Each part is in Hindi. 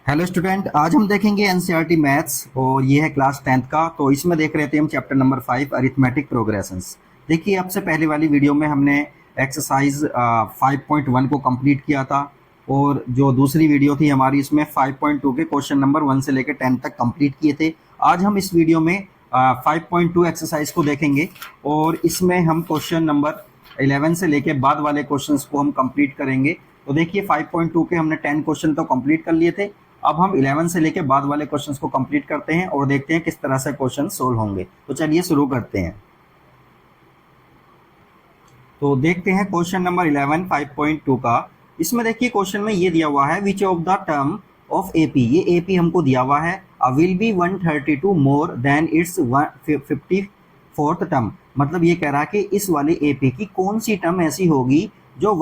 हेलो स्टूडेंट, आज हम देखेंगे एनसीईआरटी मैथ्स और ये है क्लास 10th का। तो इसमें देख रहे थे हम चैप्टर नंबर 5 अरिथमेटिक प्रोग्रेशंस। देखिए, अब से पहले वाली वीडियो में हमने एक्सरसाइज 5.1 को कंप्लीट किया था और जो दूसरी वीडियो थी हमारी, इसमें 5.2 के क्वेश्चन नंबर 1 से लेकर 10 तक कंप्लीट किए थे। आज हम इस वीडियो में 5.2 एक्सरसाइज को देखेंगे और इसमें हम क्वेश्चन नंबर 11 से लेके बाद वाले क्वेश्चंस को हम कंप्लीट करेंगे। तो देखिए, 5.2 के हमने 10 क्वेश्चन तो कंप्लीट कर लिए थे। अब हम 11 से लेके बाद वाले क्वेश्चंस को कंप्लीट करते हैं और देखते हैं किस तरह से क्वेश्चन सोल्व होंगे। तो चलिए शुरू करते हैं। तो देखते हैं क्वेश्चन नंबर 11 5.2 का। इसमें देखिए, क्वेश्चन में ये दिया हुआ है, which of the term of AP, ये एपी हमको दिया हुआ है, will be 132 more than it's 54th term. मतलब ये कह रहा है कि इस वाली एपी की कौन सी टर्म ऐसी होगी जो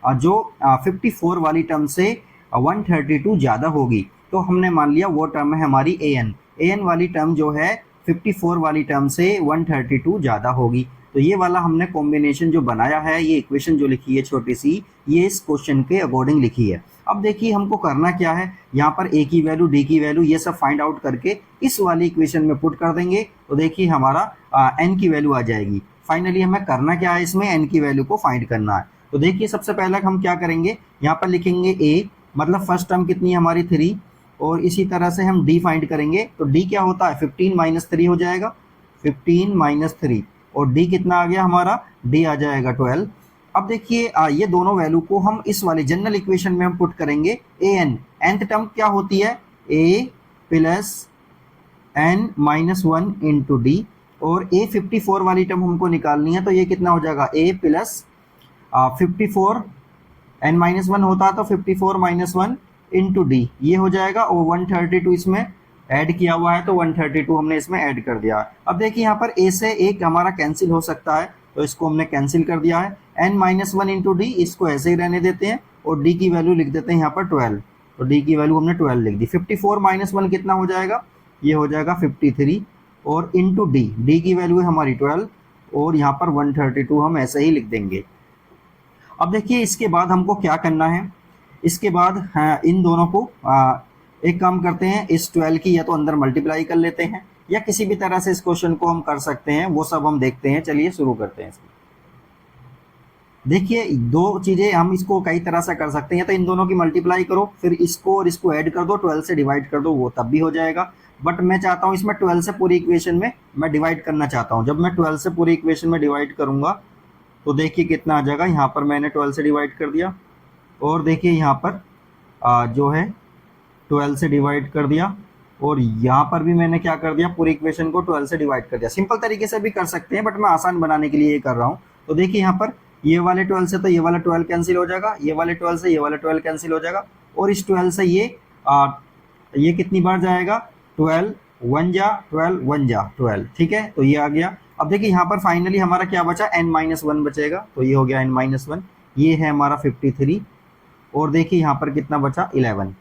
54 वाली टर्म से 132 ज़्यादा होगी। तो हमने मान लिया वो टर्म है हमारी एन वाली टर्म जो है 54 वाली टर्म से 132 ज़्यादा होगी। तो ये वाला हमने कॉम्बिनेशन जो बनाया है, ये इक्वेशन जो लिखी है छोटी सी, ये इस क्वेश्चन के अकॉर्डिंग लिखी है। अब देखिए, हमको करना क्या है, यहाँ पर ए की वैल्यू, डी की वैल्यू, ये सब फाइंड आउट करके इस वाली इक्वेशन में पुट कर देंगे। तो देखिए, हमारा एन की वैल्यू आ जाएगी। फाइनली हमें करना क्या है, इसमें एन की वैल्यू को फाइंड करना है। तो देखिए, सबसे पहले हम क्या करेंगे, यहाँ पर लिखेंगे ए, मतलब फर्स्ट टर्म कितनी है हमारी 3, और इसी तरह से हम डी फाइंड करेंगे। तो डी क्या होता है, 15 माइनस 3 हो जाएगा, 15 माइनस 3, और डी कितना आ गया हमारा, डी आ जाएगा 12। अब देखिए, ये दोनों वैल्यू को हम इस वाले जनरल इक्वेशन में हम पुट करेंगे। ए एन, एनथ टर्म क्या होती है, A plus N minus 1 into D, और ए 54 वाली टर्म हमको निकालनी है। तो ये कितना हो जाएगा, ए प्लस 54, एन माइनस 1 होता है तो 54 माइनस 1 इंटू डी, ये हो जाएगा। और 132 इसमें ऐड किया हुआ है तो 132 हमने इसमें ऐड कर दिया है। अब देखिए, यहाँ पर ए से एक हमारा कैंसिल हो सकता है, तो इसको हमने कैंसिल कर दिया है। एन माइनस 1 इंटू डी, इसको ऐसे ही रहने देते हैं, और डी की वैल्यू लिख देते हैं यहाँ पर 12। तो डी की वैल्यू हमने 12 लिख दी। 54 माइनस 1 कितना हो जाएगा, ये हो जाएगा 53, और इंटू डी, डी की वैल्यू है हमारी 12, और यहाँ पर 132 हम ऐसे ही लिख देंगे। अब देखिए, इसके बाद हमको क्या करना है, इसके बाद इन दोनों को एक काम करते हैं, इस 12 की या तो अंदर मल्टीप्लाई कर लेते हैं, या किसी भी तरह से इस क्वेश्चन को हम कर सकते हैं, वो सब हम देखते हैं। चलिए शुरू करते हैं। देखिए, दो चीज़ें हम इसको कई तरह से कर सकते हैं, तो इन दोनों की मल्टीप्लाई करो, फिर इसको और इसको ऐड कर दो, 12 से डिवाइड कर दो, वो तब भी हो जाएगा। बट मैं चाहता हूँ इसमें 12 से पूरी इक्वेशन में मैं डिवाइड करना चाहता हूँ। जब मैं 12 से पूरी इक्वेशन में डिवाइड करूँगा तो देखिए कितना आ जाएगा, यहाँ पर मैंने 12 से डिवाइड कर दिया, और देखिए यहाँ पर जो है 12 से डिवाइड कर दिया, और यहाँ पर भी मैंने क्या कर दिया, पूरी इक्वेशन को 12 से डिवाइड कर दिया। सिंपल तरीके से भी कर सकते हैं, बट मैं आसान बनाने के लिए ये कर रहा हूँ। तो देखिए, यहाँ पर ये वाले 12 से तो ये वाला 12 कैंसिल हो जाएगा, ये वाले 12 से ये वाला 12 कैंसिल हो जाएगा, और इस 12 से ये कितनी बार जाएगा, 12 1 जा 12 1 जा 12, ठीक है। तो ये आ गया। अब देखिए, यहाँ पर फाइनली हमारा क्या बचा, n माइनस 1 बचेगा, तो ये हो गया n माइनस 1, ये है हमारा 53, और देखिए यहाँ पर कितना बचा, 11।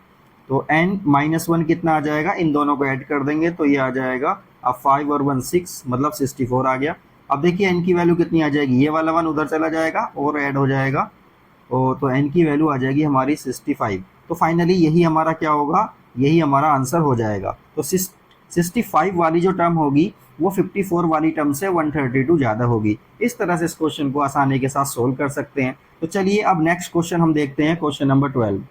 तो n माइनस 1 कितना आ जाएगा, इन दोनों को ऐड कर देंगे तो ये आ जाएगा, अब 5 और 1 6, मतलब 64 आ गया। अब देखिए, n की वैल्यू कितनी आ जाएगी, ये वाला 1 उधर चला जाएगा और ऐड हो जाएगा, और तो n की वैल्यू आ जाएगी हमारी 65। तो फाइनली यही हमारा क्या होगा, यही हमारा आंसर हो जाएगा। तो 65 वाली जो टर्म होगी वो 54 वाली टर्म से 132 ज़्यादा होगी। इस तरह से इस क्वेश्चन को आसानी के साथ सोल्व कर सकते हैं। तो चलिए अब नेक्स्ट क्वेश्चन हम देखते हैं, क्वेश्चन नंबर 12।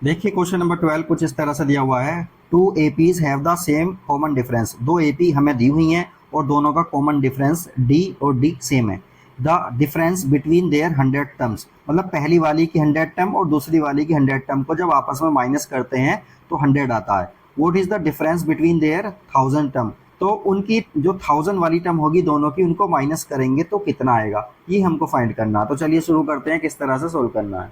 देखिए, क्वेश्चन नंबर 12 कुछ इस तरह से दिया हुआ है, 2 APs have the same common difference. 2 AP हमें दी हुई हैं और दोनों का कॉमन डिफरेंस D और D सेम है। The difference between their 100 terms, मतलब पहली वाली की 100 टर्म और दूसरी वाली की 100 टर्म को जब आपस में माइनस करते हैं तो 100 आता है। What is the difference between their 1000 term, तो उनकी जो 1000 वाली टर्म होगी दोनों की, उनको माइनस करेंगे तो कितना आएगा, ये हमको फाइंड करना है। तो चलिए शुरू करते हैं किस तरह से सोल्व करना है।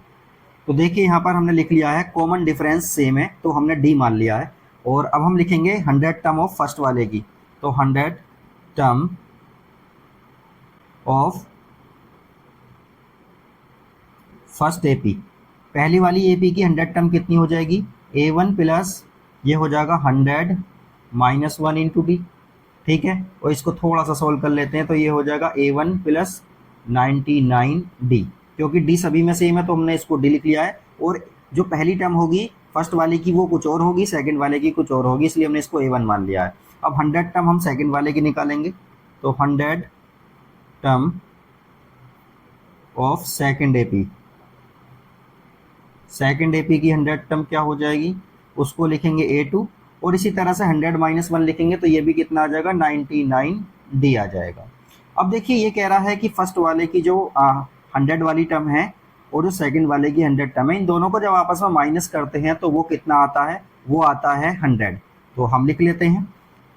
तो देखिए, यहाँ पर हमने लिख लिया है कॉमन डिफरेंस सेम है, तो हमने डी मान लिया है, और अब हम लिखेंगे 100 टर्म ऑफ फर्स्ट वाले की। तो 100 टर्म ऑफ फर्स्ट एपी, पहली वाली एपी की 100 टर्म कितनी हो जाएगी, A1 प्लस ये हो जाएगा 100 माइनस 1 इंटू डी, ठीक है। और इसको थोड़ा सा सोल्व कर लेते हैं, तो ये हो जाएगा A1 प्लस 99D, क्योंकि D सभी में सेम है तो हमने इसको D लिख लिया है। और जो पहली टर्म होगी फर्स्ट वाले की वो कुछ और होगी, सेकंड वाले की कुछ और होगी, इसलिए हमने इसको A1 मान लिया है। अब 100 टर्म हम सेकंड वाले की निकालेंगे, तो 100 term of second AP, second AP की 100 टर्म क्या हो जाएगी, उसको लिखेंगे A2, और इसी तरह से 100 माइनस 1 लिखेंगे तो ये भी कितना आ जाएगा, 99D आ जाएगा। अब देखिए ये कह रहा है कि फर्स्ट वाले की जो 100 वाली टर्म है और जो सेकंड वाले की 100 टर्म है, इन दोनों को जब आपस में माइनस करते हैं तो वो कितना आता है, वो आता है 100। तो हम लिख लेते हैं,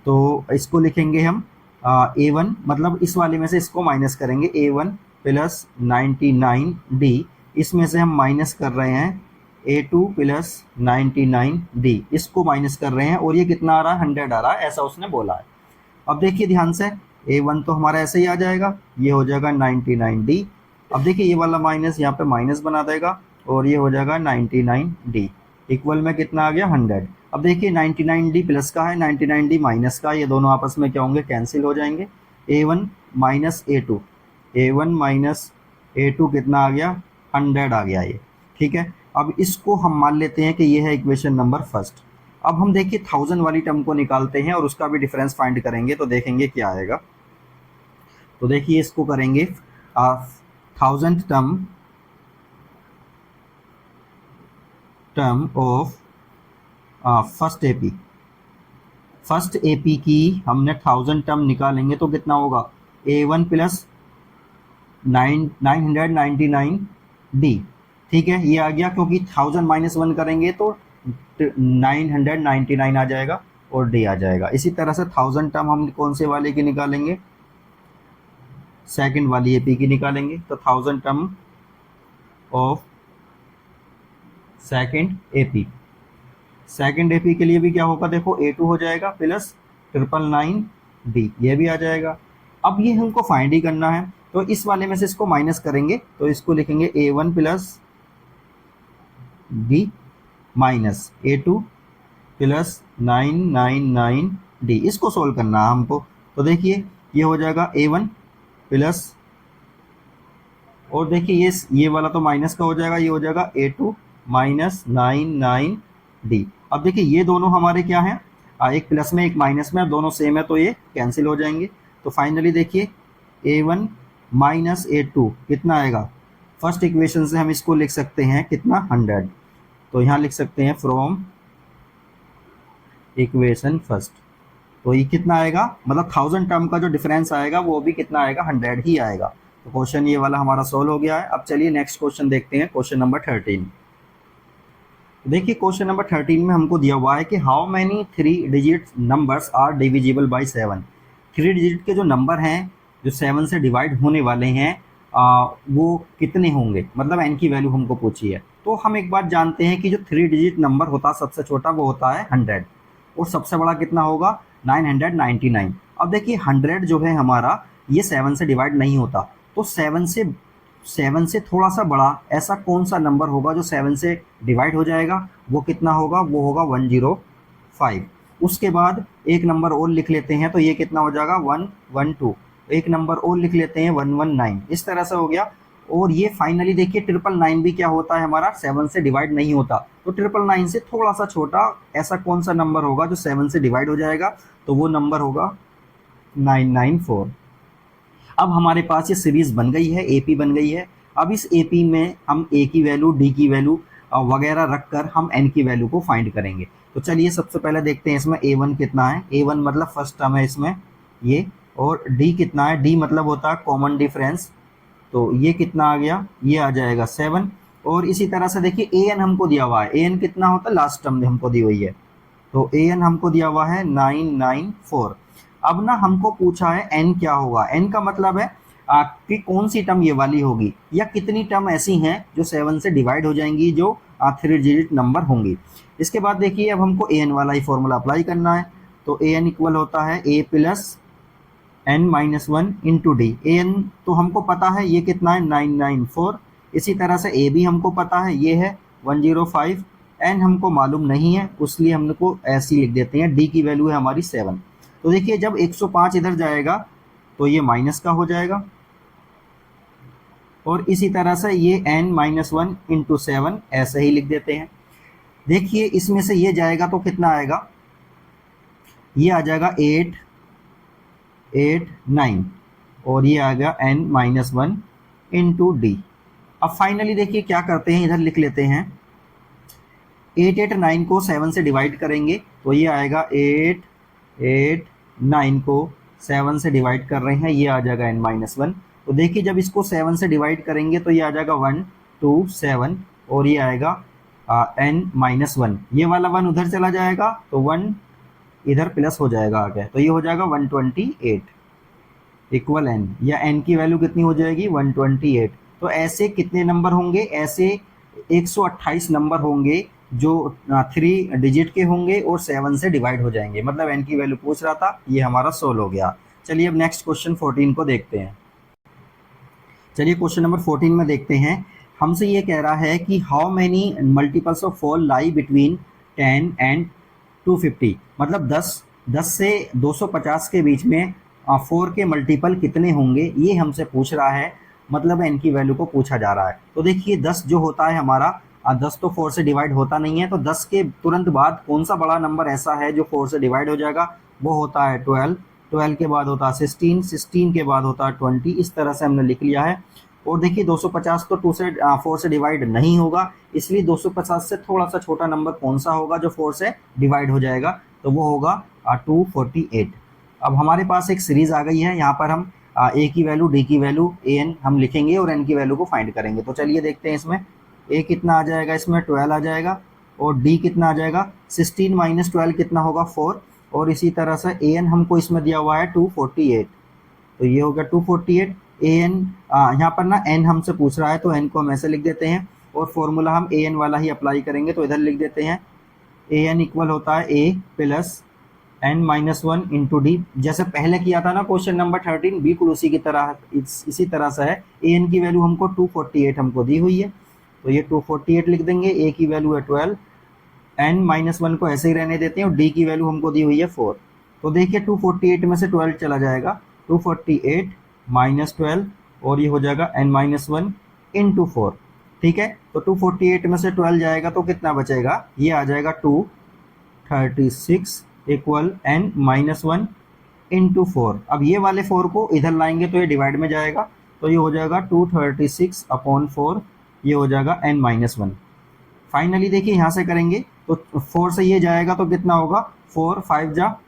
तो इसको लिखेंगे हम A1, मतलब इस वाले में से इसको माइनस करेंगे, A1 प्लस 99D, इसमें से हम माइनस कर रहे हैं A2 प्लस 99D, इसको माइनस कर रहे हैं, और ये कितना आ रहा है, 100 आ रहा है, ऐसा उसने बोला है। अब देखिए ध्यान से, A1 तो हमारा ऐसे ही आ जाएगा, ये हो जाएगा 99D। अब देखिए ये वाला माइनस यहाँ पे माइनस बना देगा, और ये हो जाएगा 99D इक्वल में कितना आ गया, 100। अब देखिए 99D प्लस का है, 99D माइनस का, ये दोनों आपस में क्या होंगे, कैंसिल हो जाएंगे। A1 minus A2, A1 minus A2 कितना आ गया, 100 आ गया ये, ठीक है। अब इसको हम मान लेते हैं कि ये है इक्वेशन नंबर फर्स्ट। अब हम देखिए 1000 वाली टर्म को निकालते हैं और उसका भी डिफरेंस फाइंड करेंगे, तो देखेंगे क्या आएगा। तो देखिए इसको करेंगे 1000 term of first AP, first AP की हमने 1000 टर्म निकालेंगे तो कितना होगा, A1 प्लस 999D, ठीक है, ये आ गया, क्योंकि 1000 माइनस 1 करेंगे तो 999 आ जाएगा और D आ जाएगा। इसी तरह से 1000 टर्म हम कौन से वाले की निकालेंगे, सेकंड वाली एपी की निकालेंगे, तो 1000 term of second AP, second AP के लिए भी क्या होगा, देखो A2 हो जाएगा प्लस 999D, ये भी आ जाएगा। अब ये हमको फाइंड ही करना है, तो इस वाले में से इसको माइनस करेंगे, तो इसको लिखेंगे A1 plus D minus A2 plus 999D, इसको सोल्व करना है हमको। तो देखिए ये हो जाएगा A1 प्लस, और देखिए ये वाला तो माइनस का हो जाएगा, ये हो जाएगा A2 माइनस 99D। अब देखिए ये दोनों हमारे क्या हैं, एक प्लस में एक माइनस में, दोनों सेम है तो ये कैंसिल हो जाएंगे। तो फाइनली देखिए A1 माइनस A2 कितना आएगा, फर्स्ट इक्वेशन से हम इसको लिख सकते हैं कितना, 100। तो यहाँ लिख सकते हैं फ्रॉम इक्वेशन फर्स्ट, तो ये कितना आएगा, मतलब 1000 टर्म का जो डिफरेंस आएगा वो भी कितना आएगा, 100 ही आएगा। तो क्वेश्चन ये वाला हमारा सॉल्व हो गया है। अब चलिए नेक्स्ट क्वेश्चन देखते हैं, क्वेश्चन नंबर 13। देखिए क्वेश्चन नंबर 13 में हमको दिया हुआ है कि how many 3 digit numbers are divisible by 7। 3 digit के जो नंबर हैं जो 7 से डिवाइड होने वाले हैं वो कितने होंगे, मतलब n की वैल्यू हमको पूछी है। तो हम एक बात जानते हैं कि जो 3 डिजिट नंबर होता है सबसे छोटा वो होता है 100, और सबसे बड़ा कितना होगा, 999। अब देखिए 100 जो है हमारा ये 7 से डिवाइड नहीं होता, तो 7 से थोड़ा सा बड़ा ऐसा कौन सा नंबर होगा जो 7 से डिवाइड हो जाएगा, वो कितना होगा, वो होगा 105। उसके बाद एक नंबर और लिख लेते हैं, तो ये कितना हो जाएगा 112, एक नंबर और लिख लेते हैं 119, इस तरह से हो गया। और ये फाइनली देखिए 999 भी क्या होता है हमारा, 7 से डिवाइड नहीं होता, तो 999 से थोड़ा सा छोटा ऐसा कौन सा नंबर होगा जो 7 से डिवाइड हो जाएगा, तो वो नंबर होगा 994। अब हमारे पास ये सीरीज बन गई है, एपी बन गई है। अब इस एपी में हम ए की वैल्यू, डी की वैल्यू वगैरह रखकर हम एन की वैल्यू को फाइंड करेंगे। तो चलिए सबसे पहले देखते हैं इसमें A1 कितना है, A1 मतलब फर्स्ट टर्म है इसमें ये, और D कितना है, D मतलब होता है कॉमन डिफरेंस, तो ये कितना आ गया, ये आ जाएगा 7। और इसी तरह से देखिए AN हमको दिया हुआ है, AN कितना होता है, लास्ट टर्म हमको दी हुई है, तो AN हमको दिया हुआ है 994। अब ना हमको पूछा है n क्या होगा, n का मतलब है कि कौन सी टर्म ये वाली होगी, या कितनी टर्म ऐसी हैं जो 7 से डिवाइड हो जाएंगी जो 3 डिजिट नंबर होंगी। इसके बाद देखिए अब हमको an वाला ही फॉर्मूला अप्लाई करना है, तो an इक्वल होता है a plus n minus 1 into D. an तो हमको पता है ये कितना है 994, इसी तरह से a भी हमको पता है ये है 105, n हमको मालूम नहीं है उसलिए हमको ऐसे ही लिख देते हैं, d की वैल्यू है हमारी 7। तो देखिए जब 105 इधर जाएगा तो ये माइनस का हो जाएगा, और इसी तरह से ये n माइनस 1 इंटू 7 ऐसे ही लिख देते हैं। देखिए इसमें से ये जाएगा तो कितना आएगा, ये आ जाएगा 8 8 9 और ये आ गया n-1 इंटू डी। अब फाइनली देखिए क्या करते हैं, इधर लिख लेते हैं 8 8 9 को 7 से डिवाइड करेंगे तो ये आएगा 8 8 9 को 7 से डिवाइड कर रहे हैं, ये आ जाएगा n-1। तो देखिए जब इसको 7 से डिवाइड करेंगे तो ये आ जाएगा 1 2 7 और ये आएगा n-1, ये वाला 1 उधर चला जाएगा तो 1 इधर प्लस हो जाएगा आगे, तो ये हो जाएगा 128 इक्वल n, या n की वैल्यू कितनी हो जाएगी 128। तो ऐसे कितने नंबर होंगे, ऐसे 128 नंबर होंगे जो 3 डिजिट के होंगे और 7 से डिवाइड हो जाएंगे। मतलब n की वैल्यू पूछ रहा था, ये हमारा सोल्व हो गया। चलिए अब नेक्स्ट क्वेश्चन 14 को देखते हैं। चलिए क्वेश्चन नंबर 14 में देखते हैं, हमसे ये कह रहा है कि how many multiples of 4 lie between 10 and 250, मतलब 10 से 250 के बीच में 4 के मल्टीपल कितने होंगे, ये हमसे पूछ रहा है। मतलब n की वैल्यू को पूछा जा रहा है। तो देखिए 10 जो होता है हमारा, 10 तो 4 से डिवाइड होता नहीं है, तो 10 के तुरंत बाद कौन सा बड़ा नंबर ऐसा है जो 4 से डिवाइड हो जाएगा, वो होता है 12, 12 के बाद होता है 16, 16 के बाद होता है 20। इस तरह से हमने लिख लिया है। और देखिए 250 तो 4 से डिवाइड नहीं होगा, इसलिए 250 से थोड़ा सा छोटा नंबर कौन सा होगा जो 4 से डिवाइड हो जाएगा, तो वो होगा 248। अब हमारे पास एक सीरीज आ गई है, यहाँ पर हम a की वैल्यू, d की वैल्यू, an हम लिखेंगे और n की वैल्यू को फाइंड करेंगे। तो चलिए देखते हैं इसमें a कितना आ जाएगा, इसमें 12 आ जाएगा, और d कितना आ जाएगा 16 माइनस 12 कितना होगा 4, और इसी तरह से an हमको इसमें दिया हुआ है 248, तो ये हो गया 248। an यहाँ पर ना n हमसे पूछ रहा है तो n को हम ऐसे लिख देते हैं, और फॉर्मूला हम an वाला ही अप्लाई करेंगे, तो इधर लिख देते हैं an इक्वल होता है a plus n-1 into D. जैसे पहले किया था ना क्वेश्चन नंबर 13, बिल्कुल उसी की तरह इसी तरह से है। an की वैल्यू हमको 248 हमको दी हुई है, तो ये 248 लिख देंगे। a की वैल्यू है 12, n-1 को ऐसे ही रहने देते हैं, और d की वैल्यू हमको दी हुई है 4। तो देखिए 248 में से 12 चला जाएगा, 248 माइनस 12, और ये हो जाएगा n-1 इंटू 4। ठीक है, तो 248 में से 12 जाएगा तो कितना बचेगा, ये आ जाएगा 236 इक्वल n-1 इंटू 4। अब ये वाले 4 को इधर लाएंगे तो ये डिवाइड में जाएगा, तो ये हो जाएगा 236 अपॉन 4, ये हो जाएगा n-1। फाइनली देखिए यहाँ से करेंगे तो 4 से ये जाएगा तो कितना होगा, 4 5 जा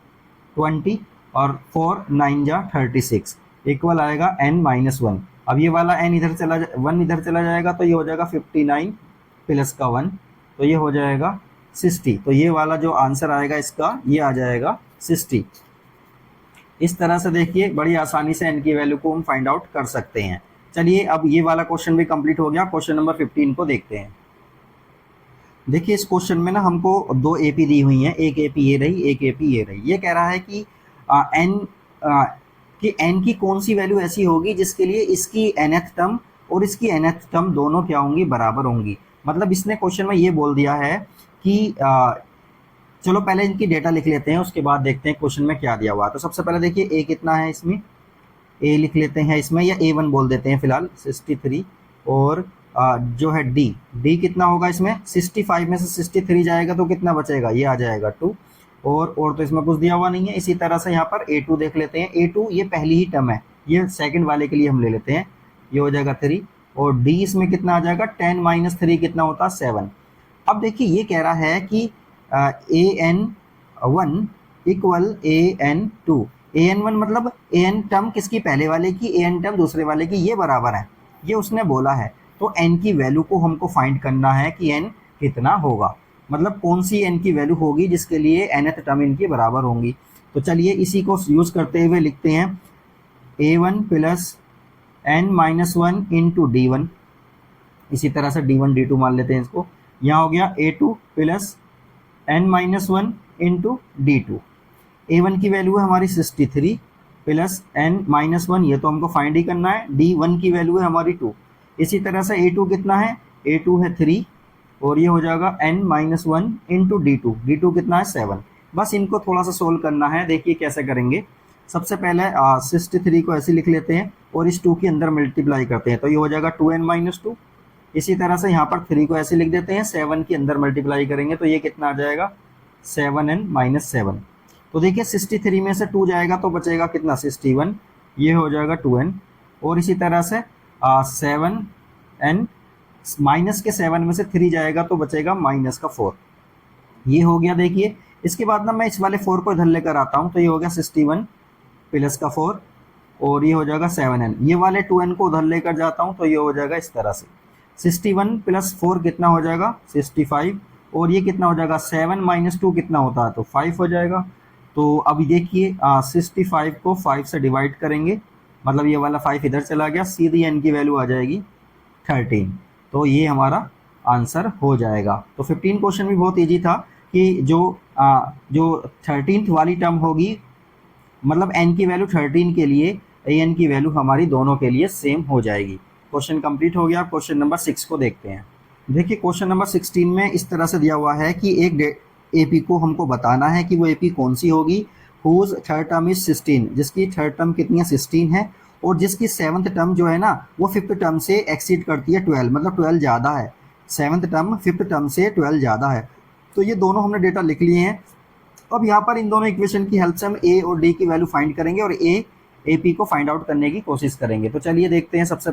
20 और 4 9 जा 36 इक्वल आएगा n-1। अब ये वाला n इधर चला 1 इधर चला जाएगा, तो ये हो जाएगा 59 प्लस का 1, तो ये हो जाएगा 60। तो ये वाला जो आंसर आएगा इसका, ये आ जाएगा 60। इस तरह से देखिए बड़ी आसानी से n की वैल्यू को हम फाइंड आउट कर सकते हैं। चलिए अब ये वाला क्वेश्चन भी कंप्लीट हो गया। क्वेश्चन नंबर 15 को देखते हैं। देखिए इस क्वेश्चन में ना हमको 2 AP दी हुई हैं, एक AP ये रही, एक AP ये रही। ये कह रहा है कि n की कौन सी वैल्यू ऐसी होगी जिसके लिए इसकी nth टर्म और इसकी nth टर्म दोनों क्या होंगी, बराबर होंगी। मतलब इसने क्वेश्चन में ये बोल दिया है कि चलो पहले इनकी डेटा लिख लेते हैं, उसके बाद देखते हैं क्वेश्चन में क्या दिया हुआ है। तो सबसे पहले देखिए a कितना है, इसमें a लिख लेते हैं इसमें, या a1 बोल देते हैं फिलहाल 63, और जो है d कितना होगा इसमें 65 में से 63 जाएगा तो कितना बचेगा, ये आ जाएगा 2, और तो इसमें कुछ दिया हुआ नहीं है। इसी तरह से यहाँ पर a2 देख लेते हैं। a2 ये पहली ही टर्म है, ये सेकंड वाले के लिए हम ले लेते हैं, ये हो जाएगा 3, और d इसमें कितना आ जाएगा 10 माइनस 3 कितना होता है 7। अब देखिए ये कह रहा है कि an1 इक्वल an2। an1 मतलब an टर्म किसकी, पहले वाले की, an टर्म दूसरे वाले की, ये बराबर है, ये उसने बोला है। तो n की वैल्यू को हमको फाइंड करना है कि n कितना होगा, मतलब कौन सी n की वैल्यू होगी जिसके लिए nth टर्म इनकी बराबर होंगी। तो चलिए इसी को यूज़ करते हुए लिखते हैं a1 plus n-1 into d1। इसी तरह से d1 d2 मान लेते हैं इसको। यहाँ हो गया a2 plus n-1 into d2। a1 की वैल्यू है हमारी 63 प्लस n-1, ये तो हमको फाइंड ही करना है। d1 की वैल्यू है हमारी 2। इसी तरह से a2 कितना है, a2 है 3, और ये हो जाएगा n-1 इंटू d2। d2 कितना है 7। बस इनको थोड़ा सा सोल्व करना है। देखिए कैसे करेंगे। सबसे पहले 63 को ऐसे लिख लेते हैं और इस 2 के अंदर मल्टीप्लाई करते हैं, तो ये हो जाएगा 2n-2 इसी तरह से यहाँ पर 3 को ऐसे लिख देते हैं, 7 के अंदर मल्टीप्लाई करेंगे तो ये कितना आ जाएगा 7n-7। तो देखिए 63 में से 2 जाएगा तो बचेगा कितना 61, ये हो जाएगा 2n। और इसी तरह से 7n माइनस के 7 में से 3 जाएगा तो बचेगा माइनस का 4, ये हो गया। देखिए इसके बाद ना मैं इस वाले 4 को इधर लेकर आता हूँ, तो ये हो गया 61 प्लस का 4 और ये हो जाएगा 7n। ये वाले 2n को उधर लेकर जाता हूँ तो ये हो जाएगा इस तरह से 61 प्लस 4 कितना हो जाएगा 65 और ये कितना हो जाएगा 7 माइनस 2 कितना होता है तो 5 हो जाएगा। तो अभी देखिए 65 को 5 से डिवाइड करेंगे, मतलब ये वाला 5 इधर चला गया, सीधी n की वैल्यू आ जाएगी 13। तो ये हमारा आंसर हो जाएगा। तो 15 क्वेश्चन भी बहुत इजी था कि जो 13th वाली टर्म होगी, मतलब n की वैल्यू 13 के लिए an की वैल्यू हमारी दोनों के लिए सेम हो जाएगी। क्वेश्चन कंप्लीट हो गया। क्वेश्चन नंबर 6 को देखते हैं। देखिए क्वेश्चन नंबर 16 में इस तरह से दिया हुआ है कि एक एपी को हमको बताना है कि वो एपी कौन सी होगी, हुज थर्ड टर्म इज 16, जिसकी थर्ड टर्म कितनी है 16 है और जिसकी 7th टर्म जो है ना वो 5th टर्म से एक्सीड करती है 12, मतलब 12 ज़्यादा है, 7th टर्म 5th टर्म से 12 ज़्यादा है। तो ये दोनों हमने डेटा लिख लिए हैं। अब यहाँ पर इन दोनों इक्वेशन की हेल्प से हम ए और डी की वैल्यू फाइंड करेंगे और ए पी को फाइंड आउट करने की कोशिश करेंगे। तो चलिए देखते हैं। सबसे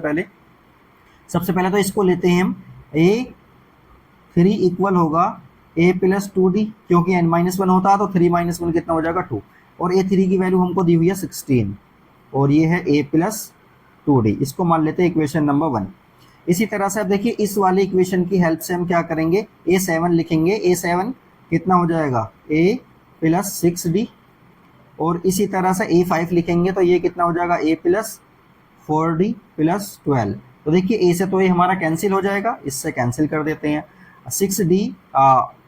पहले तो इसको लेते हैं हम, A3 इक्वल होगा A प्लस 2D, क्योंकि n-1 होता है तो 3-1 कितना हो जाएगा 2, और A3 की वैल्यू हमको दी हुई है 16 और ये है A प्लस 2D। इसको मान लेते हैं इक्वेशन नंबर 1। इसी तरह से अब देखिए इस वाले इक्वेशन की हेल्प से हम क्या करेंगे, A7 लिखेंगे। A7 कितना हो जाएगा A प्लस 6D और इसी तरह से A5 लिखेंगे तो ये कितना हो जाएगा A प्लस 4D प्लस 12। तो देखिए ए से तो ये हमारा कैंसिल हो जाएगा, इससे कैंसिल कर देते हैं। 6D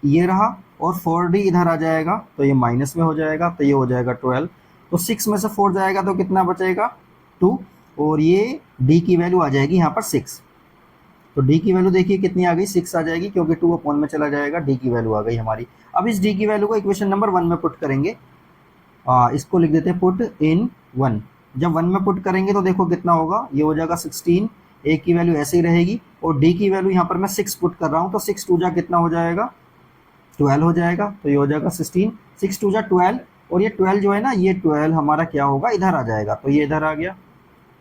ये रहा और 4D इधर आ जाएगा तो ये माइनस में हो जाएगा, तो ये हो जाएगा 12। तो 6 में से 4 जाएगा तो कितना बचेगा 2 और ये D की वैल्यू आ जाएगी यहाँ पर 6। तो D की वैल्यू देखिए कितनी आ गई 6 आ जाएगी, क्योंकि 2 अपॉन में चला जाएगा, D की वैल्यू आ गई हमारी। अब इस D की वैल्यू को इक्वेशन नंबर 1 में पुट करेंगे। इसको लिख देते हैं पुट इन 1। जब 1 में पुट करेंगे तो देखो कितना होगा, ये हो जाएगा 16, A की वैल्यू ऐसे ही रहेगी और D की वैल्यू यहाँ पर मैं 6 पुट कर रहा हूँ तो 6 2 जा कितना हो जाएगा 12 हो जाएगा, तो ये हो जाएगा 16, 6 2 जा 12 और ये 12 जो है ना ये 12 हमारा क्या होगा इधर आ जाएगा, तो ये इधर आ गया।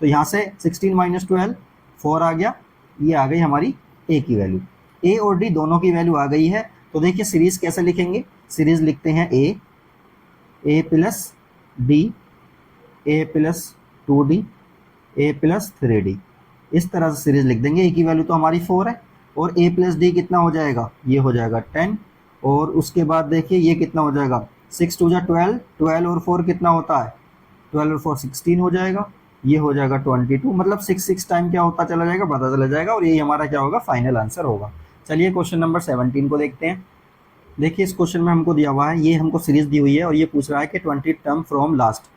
तो यहाँ से 16 माइनस 12 4 आ गया, ये आ गई हमारी A की वैल्यू। A और D दोनों की वैल्यू आ गई है। तो देखिए सीरीज कैसे लिखेंगे, सीरीज लिखते हैं A plus D, A plus 2D, A plus 3D, इस तरह से सीरीज लिख देंगे। A की वैल्यू तो हमारी 4 है और A प्लस D कितना हो जाएगा, ये हो जाएगा 10 और उसके बाद देखिए ये कितना हो जाएगा 6 2 जा 12, 12 और 4 कितना होता है 12 और 4 16 हो जाएगा, ये हो जाएगा 22, मतलब 6 टाइम क्या होता चला जाएगा बढ़ता चला जाएगा और यही हमारा क्या होगा फाइनल आंसर होगा। चलिए क्वेश्चन नंबर 17 को देखते हैं। देखिए इस क्वेश्चन में हमको दिया हुआ है, ये हमको सीरीज दी हुई है और ये पूछ रहा है कि 20 टर्म फ्रॉम लास्ट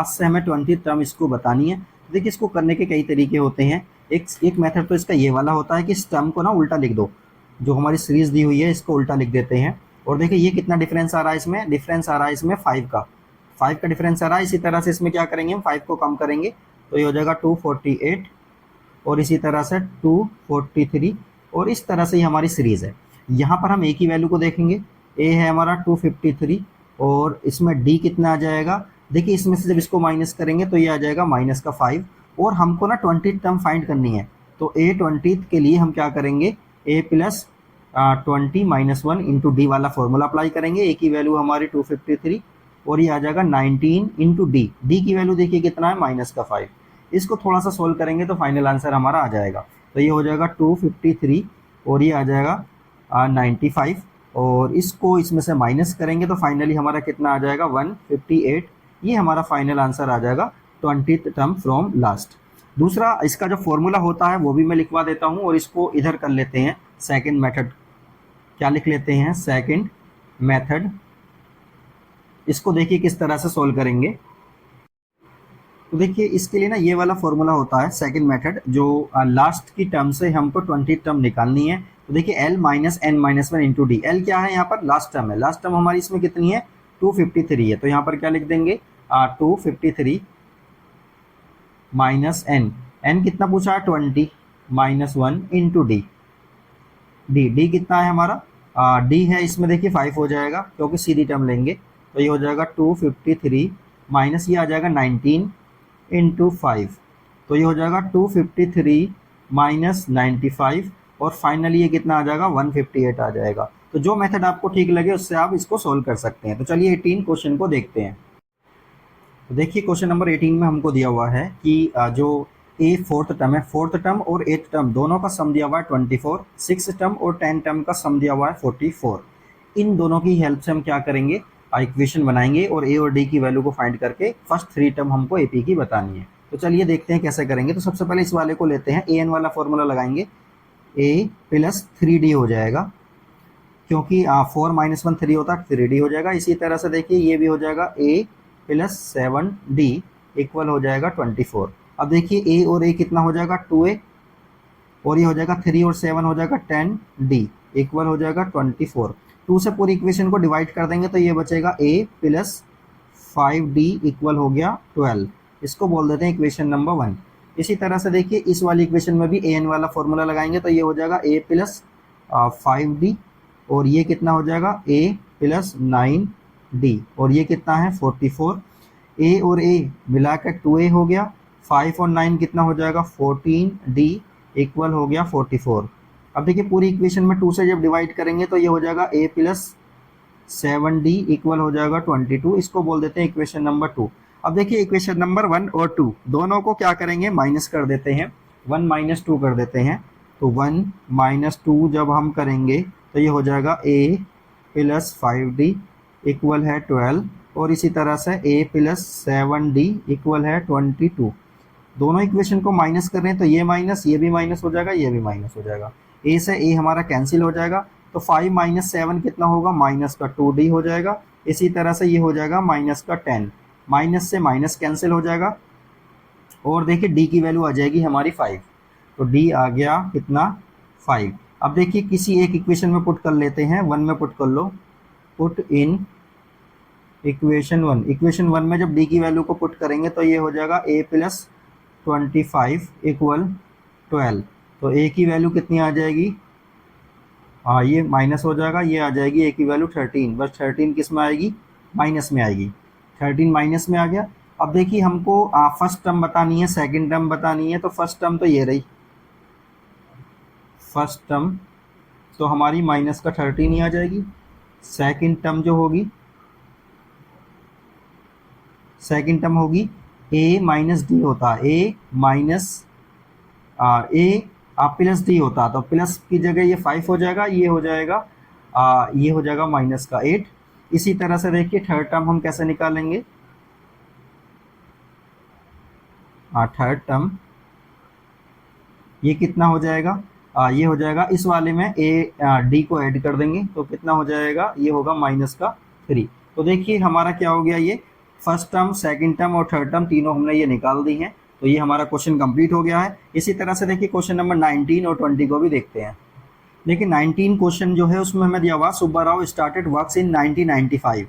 से हमें 20 टर्म इसको बतानी है। देखिए इसको करने के कई तरीके होते हैं। एक मेथड तो इसका ये वाला होता है कि इस टर्म को ना उल्टा लिख दो, जो हमारी सीरीज दी हुई है इसको उल्टा लिख देते हैं। और देखिए ये कितना डिफरेंस आ रहा है इसमें, डिफरेंस आ रहा है इसमें 5 का डिफरेंस आ रहा है। इसी तरह से इसमें क्या करेंगे हम 5 को कम करेंगे तो ये हो जाएगा 248 और इसी तरह से 243 और इस तरह से ये हमारी सीरीज है। यहाँ पर हम ए की वैल्यू को देखेंगे, ए है हमारा 253 और इसमें डी कितना आ जाएगा, देखिए इसमें से जब इसको माइनस करेंगे तो ये आ जाएगा माइनस का 5 और हमको ना 20 टर्म फाइंड करनी है। तो ए 20 के लिए हम क्या करेंगे, A plus 20 minus 1 into D वाला फॉर्मूला अप्लाई करेंगे। ए की वैल्यू हमारी 253 और ये आ जाएगा 19 इंटू डी, डी की वैल्यू देखिए कितना है माइनस का 5। इसको थोड़ा सा सोल्व करेंगे तो फाइनल आंसर हमारा आ जाएगा। तो ये हो जाएगा 253 और ये आ जाएगा 95 और इसको इसमें से माइनस करेंगे तो फाइनली हमारा कितना आ जाएगा 158। ये हमारा फाइनल आंसर आ जाएगा 20th टर्म फ्रॉम लास्ट। दूसरा इसका जो फॉर्मूला होता है वो भी मैं लिखवा देता हूँ और इसको इधर कर लेते हैं सेकंड मेथड। क्या लिख लेते हैं सेकंड मेथड, इसको देखिए किस तरह से सोल्व करेंगे। तो देखिए इसके लिए ना ये वाला फॉर्मूला होता है सेकंड मेथड, जो लास्ट की टर्म से हमको 20 टर्म निकालनी है। तो देखिए L minus N minus 1 into D, L क्या है यहाँ पर लास्ट टर्म है, लास्ट टर्म हमारी इसमें कितनी है 253 है। तो यहाँ पर क्या लिख देंगे 253 माइनस एन, एन कितना पूछा है 20 minus 1 into D, D, D कितना है हमारा, डी है इसमें देखिए 5 हो जाएगा क्योंकि सीधी टर्म लेंगे, तो ये हो जाएगा 253 माइनस ये आ जाएगा 19 इंटू 5, तो ये हो जाएगा 253 माइनस 95, और फाइनली ये कितना आ जाएगा 158 आ जाएगा। तो जो मेथड आपको ठीक लगे उससे आप इसको सोल्व कर सकते हैं। तो चलिए 18 क्वेश्चन को देखते हैं। तो देखिए क्वेश्चन नंबर 18 में हमको दिया हुआ है कि जो ए फोर्थ टर्म है, फोर्थ टर्म और एथ टर्म दोनों का सम दिया हुआ है 24, सिक्स टर्म और 10 टर्म का सम दिया हुआ है 44। इन दोनों की हेल्प से हम क्या करेंगे, इक्वेशन बनाएंगे और ए और डी की वैल्यू को फाइंड करके फर्स्ट थ्री टर्म हमको एपी की बतानी है। तो चलिए देखते हैं कैसे करेंगे। तो सबसे पहले इस वाले को लेते हैं, ए एन वाला फॉर्मूला लगाएंगे, ए प्लस 3d हो जाएगा, क्योंकि 4 माइनस 1 3 होता है, 3d हो जाएगा। इसी तरह से देखिए ये भी हो जाएगा a प्लस 7d इक्वल हो जाएगा 24। अब देखिए a और a कितना हो जाएगा 2a, और ये हो जाएगा 3 और 7 हो जाएगा 10d इक्वल हो जाएगा 24। 2 से पूरी इक्वेशन को डिवाइड कर देंगे तो ये बचेगा a प्लस 5d इक्वल हो गया 12। इसको बोल देते हैं इक्वेशन नंबर 1। इसी तरह से देखिए इस वाली इक्वेशन में भी ए एन वाला फॉर्मूला लगाएंगे तो ये हो जाएगा a प्लस 5d, और ये कितना हो जाएगा a प्लस 9d, और ये कितना है 44। a और a मिलाकर 2a हो गया, 5 और 9 कितना हो जाएगा 14d इक्वल हो गया 44। अब देखिए पूरी इक्वेशन में 2 से जब डिवाइड करेंगे तो ये हो जाएगा a प्लस 7d इक्वल हो जाएगा 22। इसको बोल देते हैं इक्वेशन नंबर 2। अब देखिए इक्वेशन नंबर 1 और 2 दोनों को क्या करेंगे, माइनस कर देते हैं, 1 माइनस 2 कर देते हैं। तो 1 माइनस 2 जब हम करेंगे तो ये हो जाएगा a प्लस 5d इक्वल है 12, और इसी तरह से a प्लस 7d इक्वल है 22। दोनों इक्वेशन को माइनस कर रहे हैं तो ये माइनस, ये भी माइनस हो जाएगा, ये भी माइनस हो जाएगा, a से a हमारा कैंसिल हो जाएगा। तो 5 माइनस 7 कितना होगा, माइनस का 2d हो जाएगा। इसी तरह से ये हो जाएगा माइनस का 10, माइनस से माइनस कैंसिल हो जाएगा, और देखिए d की वैल्यू आ जाएगी हमारी 5, तो d आ गया कितना 5। अब देखिए किसी एक इक्वेशन में पुट कर लेते हैं, 1 में पुट कर लो, पुट इन इक्वेशन 1। इक्वेशन 1 में जब d की वैल्यू को पुट करेंगे तो ये हो जाएगा a प्लस 25 इक्वल 12। तो a की वैल्यू कितनी आ जाएगी, हाँ ये माइनस हो जाएगा, ये आ जाएगी a की वैल्यू 13, बस 13 किस में आएगी, माइनस में आएगी, 13 माइनस में आ गया। अब देखिए हमको फर्स्ट टर्म बतानी है, सेकंड टर्म बतानी है, तो फर्स्ट टर्म तो ये रही, फर्स्ट टर्म तो हमारी माइनस का 13 ही आ जाएगी। सेकंड टर्म जो होगी, सेकंड टर्म होगी a माइनस डी होता, a minus a plus D होता, तो प्लस की जगह ये 5 हो जाएगा, ये हो जाएगा ये हो जाएगा माइनस का 8। इसी तरह से देखिए थर्ड टर्म हम कैसे निकालेंगे, थर्ड टर्म ये कितना हो जाएगा, ये हो जाएगा इस वाले में a d को ऐड कर देंगे तो कितना हो जाएगा, ये होगा माइनस का 3। तो देखिए हमारा क्या हो गया, ये फर्स्ट टर्म, सेकंड टर्म और थर्ड टर्म तीनों हमने ये निकाल दी हैं। तो ये हमारा क्वेश्चन कंप्लीट हो गया है। इसी तरह से देखिए क्वेश्चन नंबर 19 और 20 को भी देखते हैं। देखिए 19 क्वेश्चन जो है उसमें हमें दिया हुआ Subba Rao started works in 1995,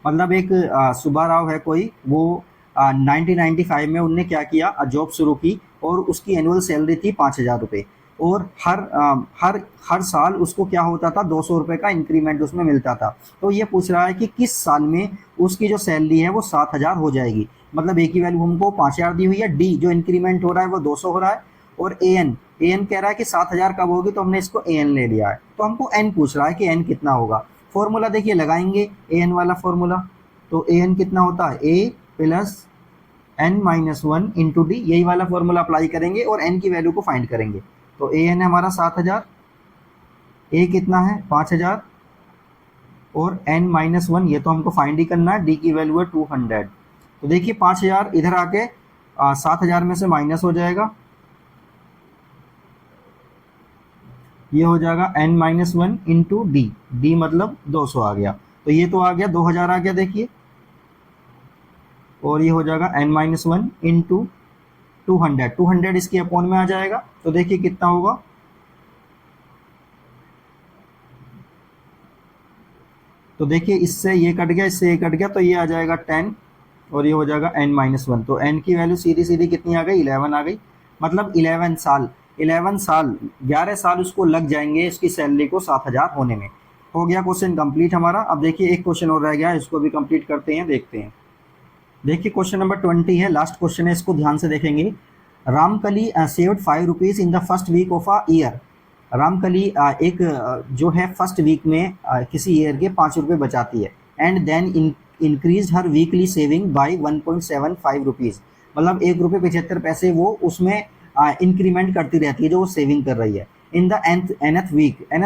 मतलब एक सुब्बा राव है कोई, वो 1995 में उनने क्या किया, जॉब शुरू की और उसकी एनुअल सैलरी थी 5,000 रुपये, और हर साल उसको क्या होता था 200 रुपये का इंक्रीमेंट उसमें मिलता था। तो ये पूछ रहा है कि किस साल में उसकी जो सैलरी है वो 7,000 हो जाएगी, मतलब ए की वैल्यू हमको 5,000 दी हुई है, डी जो इंक्रीमेंट हो रहा है वो 200 हो रहा है, और ए एन कह रहा है कि 7,000 कब होगी, तो हमने इसको ए एन ले लिया है। तो हमको एन पूछ रहा है कि एन कितना होगा। फॉर्मूला देखिए लगाएंगे ए एन वाला फॉर्मूला, तो ए एन कितना होता है, A plus N minus 1 into D, यही वाला फॉर्मूला अप्लाई करेंगे और एन की वैल्यू को फाइंड करेंगे। तो ए एन है हमारा 7,000, ए कितना है 5,000, और एन माइनस 1 ये तो हमको फाइंड ही करना है, डी की वैल्यू है 200। तो देखिए 5,000 इधर आके 7,000 में से माइनस हो जाएगा, ये हो जाएगा N minus 1 into D, D मतलब 200 आ गया, तो ये तो आ गया 2,000 आ गया देखिए, और ये हो जाएगा एन माइनस 1 इंटू 200, 200 इसकी अपॉन में आ जाएगा। तो देखिए कितना होगा, तो देखिए इससे ये कट गया, इससे ये कट गया, तो ये आ जाएगा 10, और ये हो जाएगा n माइनस 1। तो n की वैल्यू सीधी सीधी कितनी आ गई, 11 आ गई, मतलब 11 साल 11 साल 11 साल उसको लग जाएंगे इसकी सैलरी को 7,000 होने में। हो गया क्वेश्चन कंप्लीट हमारा। अब देखिए एक क्वेश्चन और रह गया है, इसको भी कंप्लीट करते हैं, देखते हैं। देखिए क्वेश्चन नंबर 20 है, लास्ट क्वेश्चन है, इसको ध्यान से देखेंगे। Ramkali saved 5 rupees in the first week of a year. Ramkali एक जो है फर्स्ट वीक में किसी ईयर के 5 रुपये बचाती है। एंड देन इंक्रीज हर वीकली सेविंग बाई 1.75 रुपीज़। मतलब 1 रुपये 75 पैसे वो उसमें इंक्रीमेंट करती रहती है जो वो सेविंग कर रही है। इन द एनथ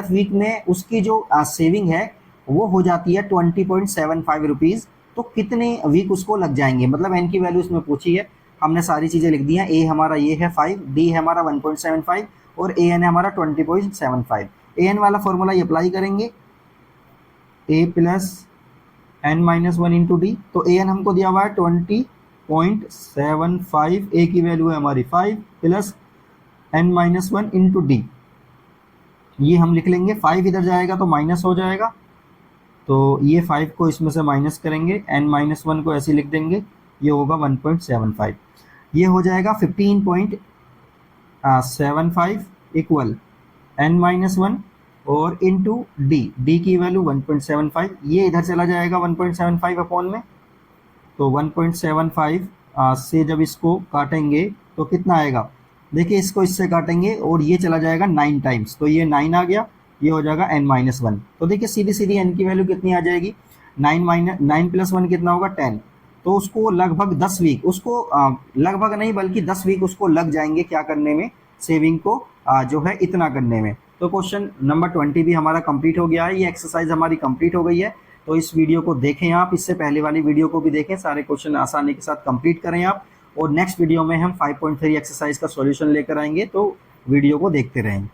वीक में उसकी जो सेविंग है वो हो जाती है 20.75 रुपीज़। तो कितने वीक उसको लग जाएंगे, मतलब एन की वैल्यू इसमें पूछी है, हमने सारी चीज़ें लिख दी हैं। ए हमारा ये है 5, डी है हमारा 1.75 और ए एन है हमारा 20.75। ए एन वाला फॉर्मूला ये अप्लाई करेंगे, A plus N minus 1 into D. तो ए एन हमको दिया हुआ है 20.75, ए की वैल्यू है हमारी 5 plus N minus 1 into D. ये हम लिख लेंगे, 5 इधर जाएगा तो माइनस हो जाएगा, तो ये 5 को इसमें से माइनस करेंगे, एन माइनस 1 को ऐसे लिख देंगे, ये होगा 1.75। ये हो जाएगा 15.75 इक्वल एन माइनस 1 और इंटू डी, डी की वैल्यू 1.75, ये इधर चला जाएगा 1.75 अपॉन में। तो 1.75 से जब इसको काटेंगे तो कितना आएगा, देखिए इसको इससे काटेंगे और ये चला जाएगा 9 टाइम्स, तो ये 9 आ गया, ये हो जाएगा n माइनस 1। तो देखिए सीधी सीधी n की वैल्यू कितनी आ जाएगी, 9 प्लस 1 कितना होगा 10। तो उसको लगभग 10 वीक उसको लगभग नहीं बल्कि 10 वीक उसको लग जाएंगे क्या करने में, सेविंग को जो है इतना करने में। तो क्वेश्चन नंबर 20 भी हमारा कंप्लीट हो गया है, ये एक्सरसाइज हमारी कंप्लीट हो गई है। तो इस वीडियो को देखें आप, इससे पहले वाली वीडियो को भी देखें, सारे क्वेश्चन आसानी के साथ कंप्लीट करें आप। और नेक्स्ट वीडियो में हम 5.3 एक्सरसाइज का सॉल्यूशन लेकर आएंगे, तो वीडियो को देखते रहें।